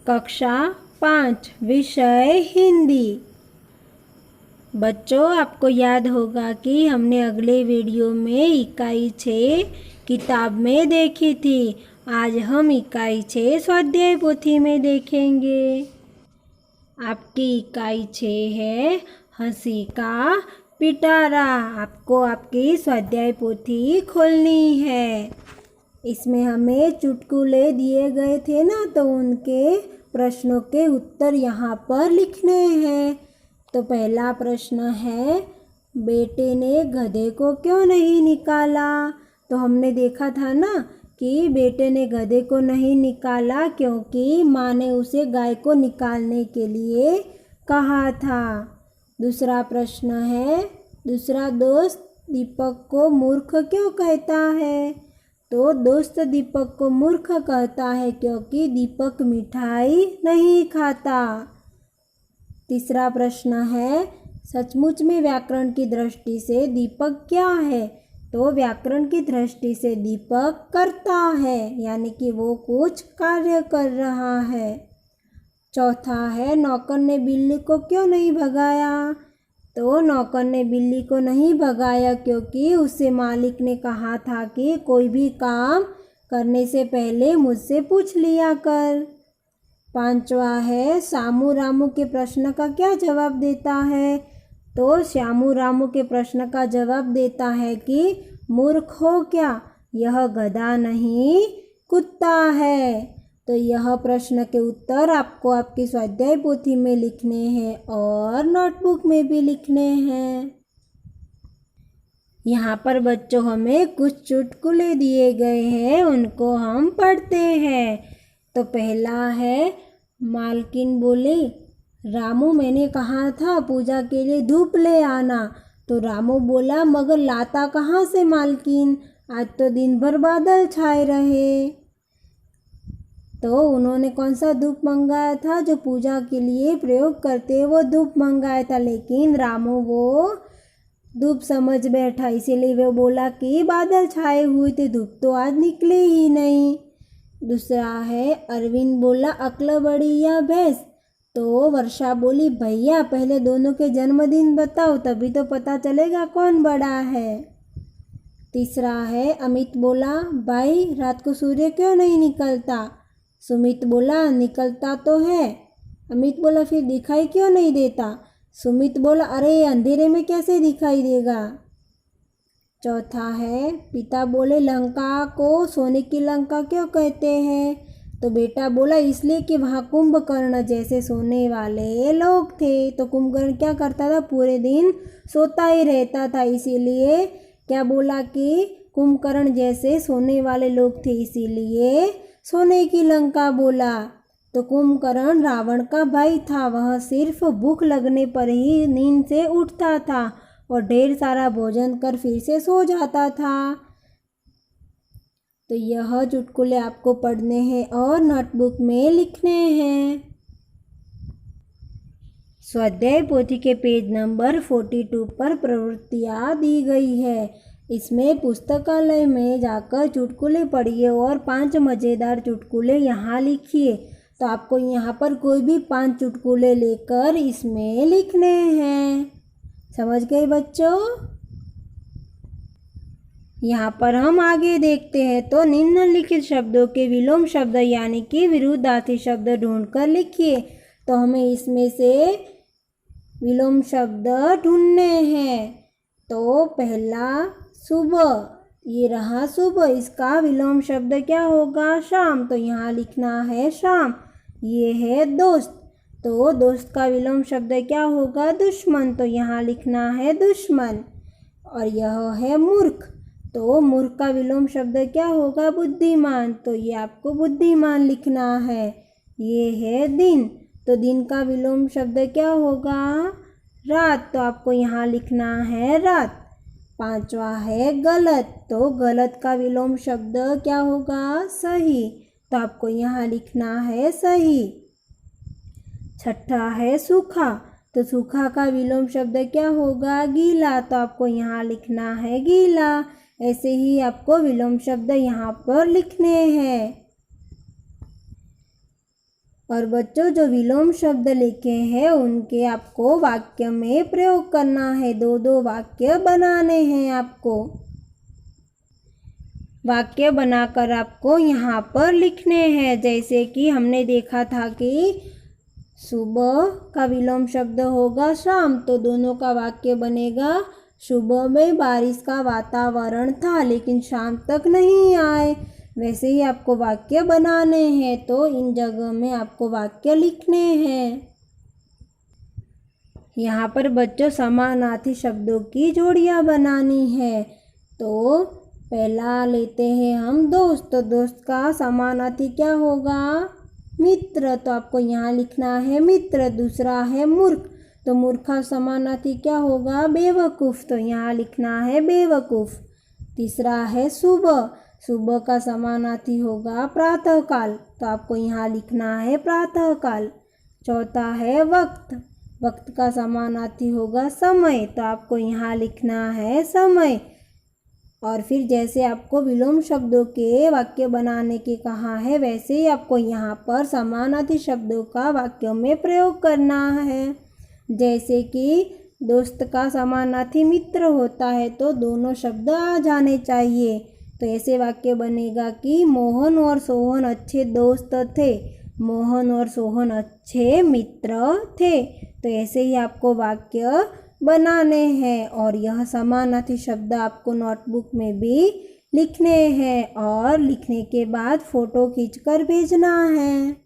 कक्षा 5 विषय हिंदी। बच्चों, आपको याद होगा कि हमने अगले वीडियो में इकाई 6 किताब में देखी थी। आज हम इकाई 6 स्वाध्याय पोथी में देखेंगे। आपकी इकाई 6 है हंसी का पिटारा। आपको आपकी स्वाध्याय पोथी खोलनी है। इसमें हमें चुटकुले दिए गए थे ना, तो उनके प्रश्नों के उत्तर यहाँ पर लिखने हैं। तो पहला प्रश्न है, बेटे ने गधे को क्यों नहीं निकाला? तो हमने देखा था ना कि बेटे ने गधे को नहीं निकाला क्योंकि माँ ने उसे गाय को निकालने के लिए कहा था। दूसरा प्रश्न है, दूसरा दोस्त दीपक को मूर्ख क्यों कहता है? तो दोस्त दीपक को मूर्ख कहता है क्योंकि दीपक मिठाई नहीं खाता। तीसरा प्रश्न है, सचमुच में व्याकरण की दृष्टि से दीपक क्या है? तो व्याकरण की दृष्टि से दीपक करता है, यानी कि वो कुछ कार्य कर रहा है। चौथा है, नौकर ने बिल्ली को क्यों नहीं भगाया? तो नौकर ने बिल्ली को नहीं भगाया क्योंकि उससे मालिक ने कहा था कि कोई भी काम करने से पहले मुझसे पूछ लिया कर। पांचवा है, श्यामू रामू के प्रश्न का क्या जवाब देता है? तो श्यामू रामू के प्रश्न का जवाब देता है कि मूर्ख हो क्या, यह गधा नहीं कुत्ता है। तो यह प्रश्न के उत्तर आपको आपकी स्वाध्याय पोथी में लिखने हैं और नोटबुक में भी लिखने हैं। यहाँ पर बच्चों हमें कुछ चुटकुले दिए गए हैं, उनको हम पढ़ते हैं। तो पहला है, मालकिन बोली, रामू मैंने कहा था पूजा के लिए धूप ले आना। तो रामू बोला, मगर लाता कहाँ से मालकिन, आज तो दिन भर बादल छाए रहे। तो उन्होंने कौन सा धूप मंगाया था? जो पूजा के लिए प्रयोग करते वो धूप मंगाया था, लेकिन रामू वो धूप समझ बैठा, इसीलिए वो बोला कि बादल छाए हुए थे, धूप तो आज निकले ही नहीं। दूसरा है, अरविंद बोला, अक्ल बड़ी या भैंस? तो वर्षा बोली, भैया पहले दोनों के जन्मदिन बताओ, तभी तो पता चलेगा कौन बड़ा है। तीसरा है, अमित बोला, भाई रात को सूर्य क्यों नहीं निकलता? सुमित बोला, निकलता तो है। अमित बोला, फिर दिखाई क्यों नहीं देता? सुमित बोला, अरे अंधेरे में कैसे दिखाई देगा। चौथा है, पिता बोले, लंका को सोने की लंका क्यों कहते हैं? तो बेटा बोला, इसलिए कि वहाँ कुंभकर्ण जैसे सोने वाले लोग थे। तो कुंभकर्ण क्या करता था? पूरे दिन सोता ही रहता था, इसीलिए क्या बोला कि कुंभकर्ण जैसे सोने वाले लोग थे, इसीलिए सोने की लंका बोला। तो कुंभकर्ण रावण का भाई था, वह सिर्फ भूख लगने पर ही नींद से उठता था और ढेर सारा भोजन कर फिर से सो जाता था। तो यह चुटकुले आपको पढ़ने हैं और नोटबुक में लिखने हैं। स्वाध्याय पोथी के पेज नंबर 42 पर प्रवृत्तियाँ दी गई है। इसमें पुस्तकालय में जाकर चुटकुले पढ़िए और 5 मज़ेदार चुटकुले यहाँ लिखिए। तो आपको यहाँ पर कोई भी 5 चुटकुले लेकर इसमें लिखने हैं। समझ गए बच्चों? यहाँ पर हम आगे देखते हैं। तो निम्नलिखित शब्दों के विलोम शब्द यानी कि विरुद्धार्थी शब्द ढूंढकर लिखिए। तो हमें इसमें से विलोम शब्द ढूंढने हैं। तो पहला सुबह, ये रहा सुबह, इसका विलोम शब्द क्या होगा? शाम। तो यहाँ लिखना है शाम। ये है दोस्त, तो दोस्त का विलोम शब्द क्या होगा? दुश्मन। तो यहाँ लिखना है दुश्मन। और यह है मूर्ख, तो मूर्ख का विलोम शब्द क्या होगा? बुद्धिमान। तो ये आपको बुद्धिमान लिखना है। ये है दिन, तो दिन का विलोम शब्द क्या होगा? रात। तो आपको यहाँ लिखना है रात। पांचवा है गलत, तो गलत का विलोम शब्द क्या होगा? सही। तो आपको यहाँ लिखना है सही। छठा है सूखा, तो सूखा का विलोम शब्द क्या होगा? गीला। तो आपको यहाँ लिखना है गीला। ऐसे ही आपको विलोम शब्द यहाँ पर लिखने हैं। और बच्चों जो विलोम शब्द लिखे हैं उनके आपको वाक्य में प्रयोग करना है। दो दो वाक्य बनाने हैं आपको। वाक्य बनाकर आपको यहाँ पर लिखने हैं। जैसे कि हमने देखा था कि सुबह का विलोम शब्द होगा शाम, तो दोनों का वाक्य बनेगा सुबह में बारिश का वातावरण था लेकिन शाम तक नहीं आए। वैसे ही आपको वाक्य बनाने हैं, तो इन जगह में आपको वाक्य लिखने हैं। यहाँ पर बच्चों समानार्थी शब्दों की जोड़ियाँ बनानी है। तो पहला लेते हैं हम दोस्त। तो दोस्त का समानार्थी क्या होगा? मित्र। तो आपको यहाँ लिखना है मित्र। दूसरा है मूर्ख। तो मूर्ख का समानार्थी क्या होगा? बेवकूफ़। तो यहाँ लिखना है बेवकूफ़। तीसरा है सुबह। सुबह का समानार्थी होगा प्रातःकाल। तो आपको यहाँ लिखना है प्रातःकाल। चौथा है वक्त। वक्त का समानार्थी होगा समय। तो आपको यहाँ लिखना है समय। और फिर जैसे आपको विलोम शब्दों के वाक्य बनाने के कहा है, वैसे ही आपको यहाँ पर समानार्थी शब्दों का वाक्यों में प्रयोग करना है। जैसे कि दोस्त का समानार्थी मित्र होता है, तो दोनों शब्द आ जाने चाहिए। तो ऐसे वाक्य बनेगा कि मोहन और सोहन अच्छे दोस्त थे, मोहन और सोहन अच्छे मित्र थे। तो ऐसे ही आपको वाक्य बनाने हैं। और यह समानार्थी शब्द आपको नोटबुक में भी लिखने हैं और लिखने के बाद फ़ोटो खींचकर भेजना है।